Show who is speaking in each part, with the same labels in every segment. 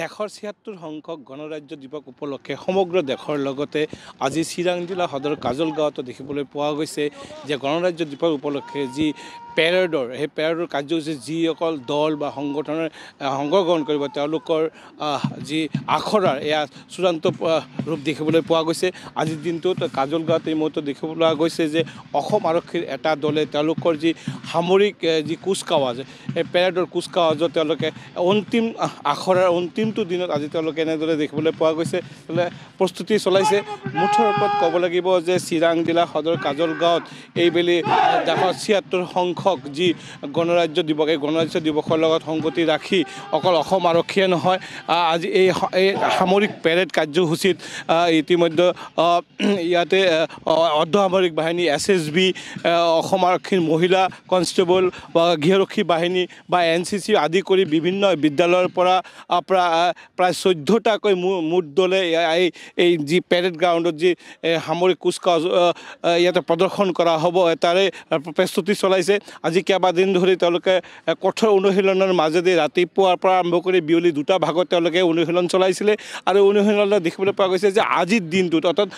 Speaker 1: দেশৰ ৭৬ সংখ্যক গণৰাজ্য দিৱস উপলক্ষে সমগ্ৰ দেশৰ লগতে আজি চিৰাং জিলা সদৰ কাজলগাঁৱতো দেখিবলৈ পোৱা গৈছে যে গণৰাজ্য দিৱস উপলক্ষে যি পেৰেডৰ সেই পেৰেডৰ কাৰ্যসূচী যিসকল দল বা সংগঠনে অংশগ্ৰহণ কৰিব তেওঁলোকৰ যি আখৰাৰ এয়া চূড়ান্ত ৰূপ দেখিবলৈ পোৱা গৈছে। আজিৰ দিনটোত কাজলগাঁৱত এই মুহূৰ্তত দেখিবলৈ পোৱা গৈছে যে অসম আৰক্ষীৰ এটা দলে তেওঁলোকৰ যি সামৰিক যি কুচকাৱাজ এই পেৰেডৰ কুচকাৱাজত তেওঁলোকে অন্তিম আখৰাৰ অন্তিমটো দিনত আজি তেওঁলোকে এনেদৰে দেখিবলৈ পোৱা গৈছে প্ৰস্তুতি চলাইছে। মুঠৰ ওপৰত ক'ব লাগিব যে চিৰাং জিলা সদৰ কাজলগাঁৱত এইবেলি দেশৰ ৭৬ সংখ্যক যি গণৰাজ্য দিৱস এই গণৰাজ্য দিৱসৰ লগত সংগতি ৰাখি অকল অসম আৰক্ষীয়ে নহয় আজি এই সামৰিক পেৰেড কাৰ্যসূচীত ইতিমধ্যে ইয়াতে অৰ্ধসামৰিক বাহিনী SSB অসম আৰক্ষীৰ মহিলা কনষ্টেবল বা গৃহৰক্ষী বাহিনী বা NCC আদি কৰি বিভিন্ন বিদ্যালয়ৰ পৰা প্ৰায় ১৪টাকৈ মুঠ দলে এই যি পেৰেড গ্ৰাউণ্ডত যি সামৰিক কুচকাৱাজ ইয়াতে প্ৰদৰ্শন কৰা হ'ব তাৰে প্ৰস্তুতি চলাইছে। আজি কেইবাদিন ধৰি তেওঁলোকে কঠোৰ অনুশীলনৰ মাজেদি ৰাতিপুৱাৰ পৰা আৰম্ভ কৰি বিয়লি ২টা ভাগত তেওঁলোকে অনুশীলন চলাইছিলে আৰু অনুশীলনত দেখিবলৈ পোৱা গৈছে যে আজিৰ দিনটোত অৰ্থাৎ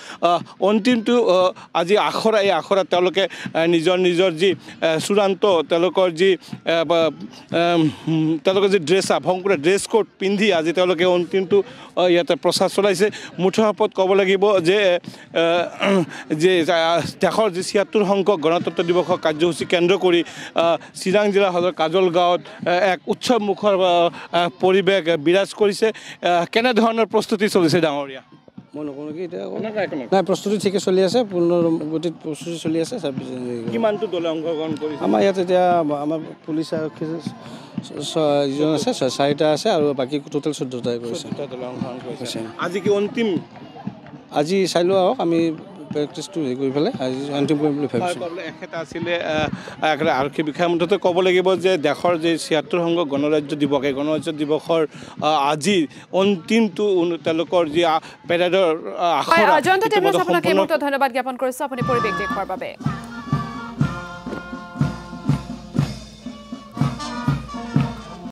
Speaker 1: অন্তিমটো আজি আখৰা এই আখৰাত তেওঁলোকে নিজৰ যি চূড়ান্ত তেওঁলোকৰ যি ড্ৰেছ আপ সম্পূৰ্ণ ড্ৰেছ কোড পিন্ধি আজি তেওঁলোকে অন্তিমটো ইয়াতে প্ৰচাৰ চলাইছে। মুঠৰ ওপৰত ক'ব লাগিব যে দেশৰ যি ৭৬ সংখ্যক গণতন্ত্ৰ দিৱসৰ কাৰ্যসূচী কেন্দ্ৰ কৰি চিৰাং জিলা সদৰ কাজলগাঁৱত এক উৎসৱমুখৰ পৰিৱেশ বিৰাজ কৰিছে। কেনেধৰণৰ প্ৰস্তুতি চলিছে ডাঙৰীয়া?
Speaker 2: মই নকওঁ কি এতিয়া নাই, প্ৰস্তুতি ঠিকে চলি আছে, পূৰ্ণ গতিত প্ৰস্তুতি চলি আছে।
Speaker 1: কিমানটো দলে অংশগ্ৰহণ কৰিছে?
Speaker 2: আমাৰ ইয়াত এতিয়া আমাৰ পুলিচ আৰক্ষী যিজন আছে ৪টা আছে আৰু বাকী টোটেল ১৪টাই কৰিছে।
Speaker 1: আজি কি অন্তিম?
Speaker 2: আজি চাই লোৱা হওক, আমি প্ৰেক্টিছটো হেৰি কৰি পেলাই আজি অন্তিম কৰিম বুলি ভাবিছোঁ।
Speaker 1: এখেত আছিলে আৰক্ষী বিষয়া। মুঠতে ক'ব লাগিব যে দেশৰ যি ৭৬ সংখ্যক গণৰাজ্য দিৱস এই গণৰাজ্য দিৱসৰ আজি অন্তিমটো তেওঁলোকৰ যি পেৰেডৰ
Speaker 3: জয়ন্ত, আপোনাক এই মুহূৰ্তত ধন্যবাদ জ্ঞাপন কৰিছোঁ আপুনি পৰিৱেশ দেখুৱাৰ বাবে।